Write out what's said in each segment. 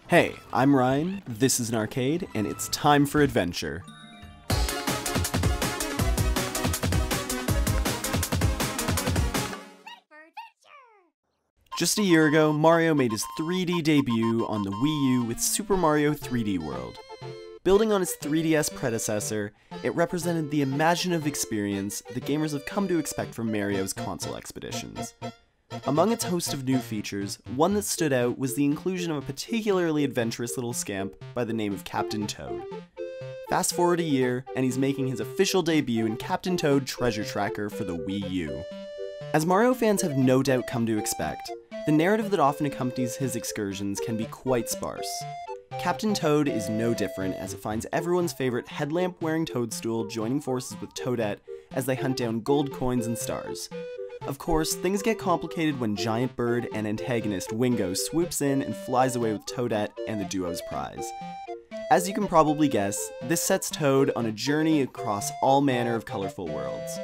Hey, I'm Ryan, this is an arcade, and it's time for adventure. Just a year ago, Mario made his 3D debut on the Wii U with Super Mario 3D World. Building on his 3DS predecessor, it represented the imaginative experience that gamers have come to expect from Mario's console expeditions. Among its host of new features, one that stood out was the inclusion of a particularly adventurous little scamp by the name of Captain Toad. Fast forward a year, and he's making his official debut in Captain Toad Treasure Tracker for the Wii U. As Mario fans have no doubt come to expect, the narrative that often accompanies his excursions can be quite sparse. Captain Toad is no different, as it finds everyone's favorite headlamp-wearing Toadstool joining forces with Toadette as they hunt down gold coins and stars. Of course, things get complicated when Giant Bird and antagonist Wingo swoops in and flies away with Toadette and the duo's prize. As you can probably guess, this sets Toad on a journey across all manner of colorful worlds.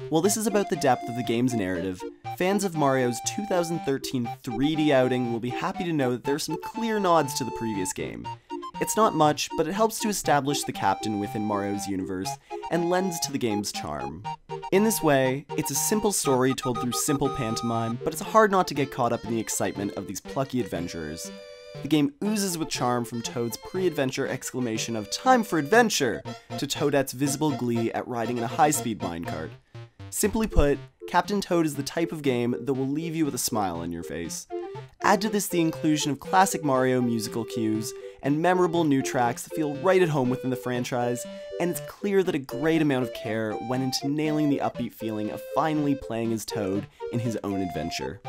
While this is about the depth of the game's narrative, fans of Mario's 2013 3D outing will be happy to know that there are some clear nods to the previous game. It's not much, but it helps to establish the captain within Mario's universe and lends to the game's charm. In this way, it's a simple story told through simple pantomime, but it's hard not to get caught up in the excitement of these plucky adventurers. The game oozes with charm from Toad's pre-adventure exclamation of "Time for adventure!" to Toadette's visible glee at riding in a high-speed minecart. Simply put, Captain Toad is the type of game that will leave you with a smile on your face. Add to this the inclusion of classic Mario musical cues and memorable new tracks that feel right at home within the franchise, and it's clear that a great amount of care went into nailing the upbeat feeling of finally playing as Toad in his own adventure.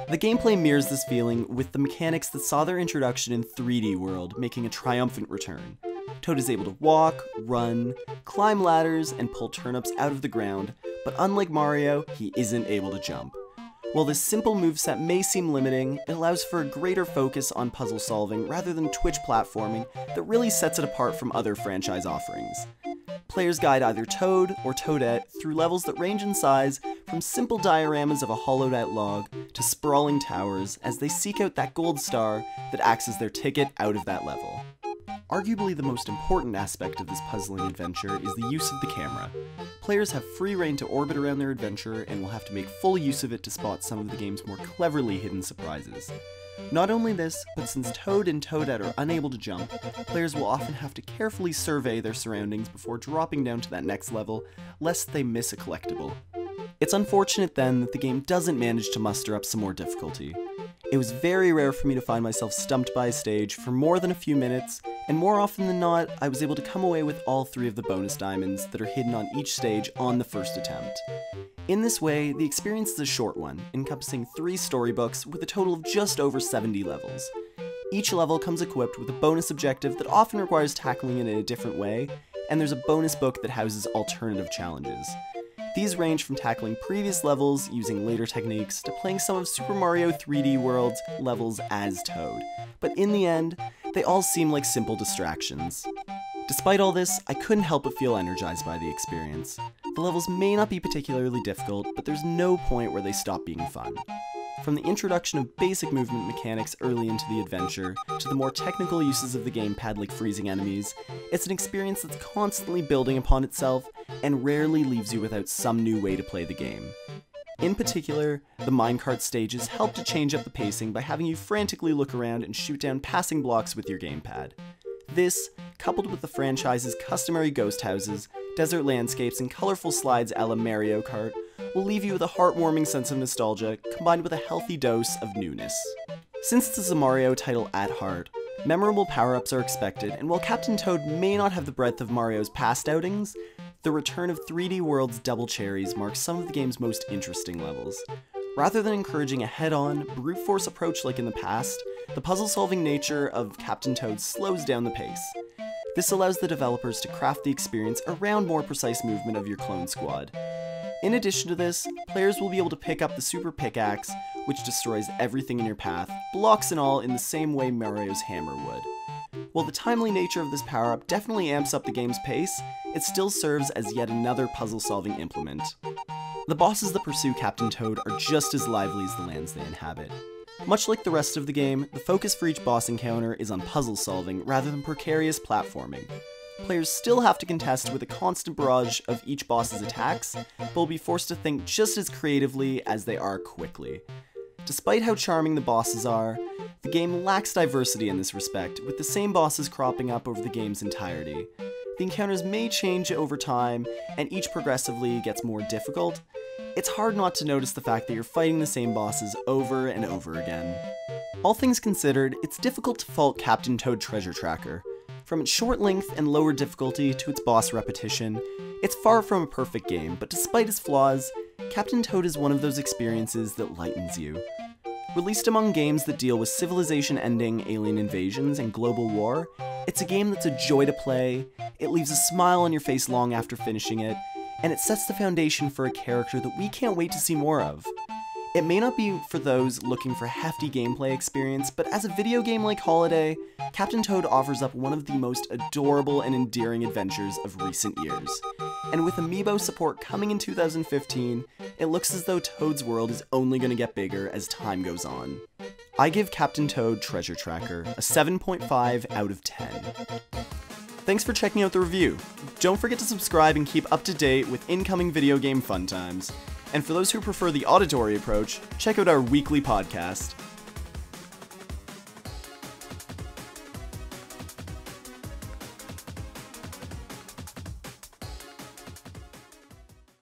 The gameplay mirrors this feeling with the mechanics that saw their introduction in 3D World making a triumphant return. Toad is able to walk, run, climb ladders, and pull turnips out of the ground, but unlike Mario, he isn't able to jump. While this simple moveset may seem limiting, it allows for a greater focus on puzzle solving rather than twitch platforming that really sets it apart from other franchise offerings. Players guide either Toad or Toadette through levels that range in size from simple dioramas of a hollowed out log to sprawling towers as they seek out that gold star that acts as their ticket out of that level. Arguably the most important aspect of this puzzling adventure is the use of the camera. Players have free rein to orbit around their adventure and will have to make full use of it to spot some of the game's more cleverly hidden surprises. Not only this, but since Toad and Toadette are unable to jump, players will often have to carefully survey their surroundings before dropping down to that next level, lest they miss a collectible. It's unfortunate then that the game doesn't manage to muster up some more difficulty. It was very rare for me to find myself stumped by a stage for more than a few minutes, and more often than not, I was able to come away with all 3 of the bonus diamonds that are hidden on each stage on the first attempt. In this way, the experience is a short one, encompassing 3 storybooks with a total of just over 70 levels. Each level comes equipped with a bonus objective that often requires tackling it in a different way, and there's a bonus book that houses alternative challenges. These range from tackling previous levels using later techniques to playing some of Super Mario 3D World's levels as Toad, but in the end, they all seem like simple distractions. Despite all this, I couldn't help but feel energized by the experience. The levels may not be particularly difficult, but there's no point where they stop being fun. From the introduction of basic movement mechanics early into the adventure, to the more technical uses of the gamepad like freezing enemies, it's an experience that's constantly building upon itself and rarely leaves you without some new way to play the game. In particular, the minecart stages help to change up the pacing by having you frantically look around and shoot down passing blocks with your gamepad. This, coupled with the franchise's customary ghost houses, desert landscapes, and colorful slides a la Mario Kart, will leave you with a heartwarming sense of nostalgia combined with a healthy dose of newness. Since this is a Mario title at heart, memorable power-ups are expected, and while Captain Toad may not have the breadth of Mario's past outings, the return of 3D World's Double Cherries marks some of the game's most interesting levels. Rather than encouraging a head-on, brute force approach like in the past, the puzzle-solving nature of Captain Toad slows down the pace. This allows the developers to craft the experience around more precise movement of your clone squad. In addition to this, players will be able to pick up the Super Pickaxe, which destroys everything in your path, blocks and all, in the same way Mario's hammer would. While the timely nature of this power-up definitely amps up the game's pace, it still serves as yet another puzzle-solving implement. The bosses that pursue Captain Toad are just as lively as the lands they inhabit. Much like the rest of the game, the focus for each boss encounter is on puzzle solving rather than precarious platforming. Players still have to contest with a constant barrage of each boss's attacks, but will be forced to think just as creatively as they are quickly. Despite how charming the bosses are, the game lacks diversity in this respect, with the same bosses cropping up over the game's entirety. The encounters may change over time, and each progressively gets more difficult. It's hard not to notice the fact that you're fighting the same bosses over and over again. All things considered, it's difficult to fault Captain Toad Treasure Tracker. From its short length and lower difficulty to its boss repetition, it's far from a perfect game, but despite its flaws, Captain Toad is one of those experiences that lightens you. Released among games that deal with civilization-ending alien invasions and global war, it's a game that's a joy to play, it leaves a smile on your face long after finishing it, and it sets the foundation for a character that we can't wait to see more of. It may not be for those looking for hefty gameplay experience, but as a video game like Holiday, Captain Toad offers up one of the most adorable and endearing adventures of recent years. And with Amiibo support coming in 2015, it looks as though Toad's world is only going to get bigger as time goes on. I give Captain Toad Treasure Tracker a 7.5 out of 10. Thanks for checking out the review. Don't forget to subscribe and keep up to date with incoming video game fun times. And for those who prefer the auditory approach, check out our weekly podcast.